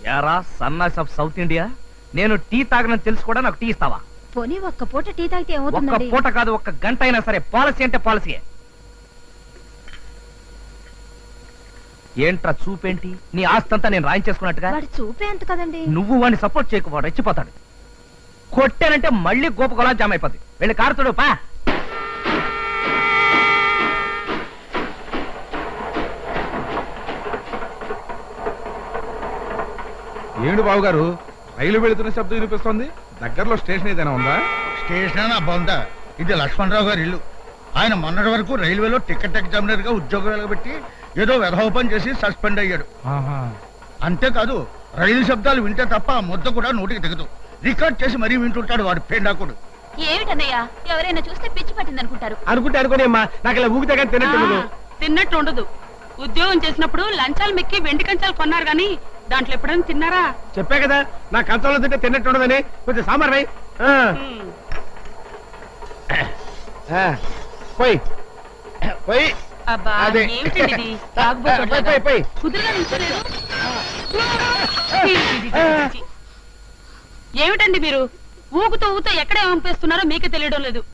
Yaara సన్నాస్ of south India, నేను tea తాగనని తెలుసు కూడా నాకు టీ ఇస్తావా? పోనీ ఒక్క పూట టీ తాగితే ఒక్క ఏమవుతుందండి? పూట కాదు, ఒక్క గంట అయినా సరే. పాలసీ అంటే పాలసీయే. ఏంట్రా చూపేంటి? నీ ఆస్తంతా నేను రాయించేసుకున్నట్టుగా. వాడి చూపే అంత కదండి. నువ్వు వాడిని సపోర్ట్ చేయకపోవడం రెచ్చిపోతాడు. కొట్టానంటే మళ్ళీ గోప గులాబ్ జామ్ అయిపోద్ది. వెళ్ళి కారుతుడు పా. ఏమిటి బాబు గారు, రైలు వెళుతున్న శబ్దం వినిపిస్తోంది? దగ్గరలో స్టేషన్ ఏదైనా ఉందా? స్టేషన్ బొందా, ఇది లక్ష్మణరావు గారి ఇల్లు. ఆయన మొన్నటి వరకు రైల్వేలో టికెట్ ఎగ్జామినర్ గా ఉద్యోగం వెలగబెట్టి ఏదో వెధోపం చేసి సస్పెండ్ అయ్యాడు. అంతేకాదు, రైలు శబ్దాలు వింటే తప్ప ఆ ముద్ద కూడా నోటికి దిగదు. రికార్డ్ చేసి మరీ వింటుంటాడు వాడు పేండాకుడు. ఏమిటన్నయ్యా, ఎవరైనా చూస్తే పిచ్చి పట్టింది అనుకుంటారు. అనుకోని అమ్మా, నాకు ఇలా ఊగితే కానీ తిన్నట్టు ఉండదు. ఉద్యోగం చేసినప్పుడు లంచాలు మెక్కి వెండి కంచాలు కొన్నారు గాని దాంట్లో ఎప్పుడైనా తిన్నారా? చెప్పా కదా, నా కంచంలో తింటే తిన్నట్టు ఉండదని. కొంచెం సాంబార్ రై. పోయి పోయి. అబ్బా, అదే. ఏమిటండి ఇది? తాగుబోతులాగా. కుదురుగా నిల్చోలేరు? ఏమిటండి మీరు ఊగుతూ ఊగుతూ ఎక్కడ పంపిస్తున్నారో మీకే తెలియడం లేదు.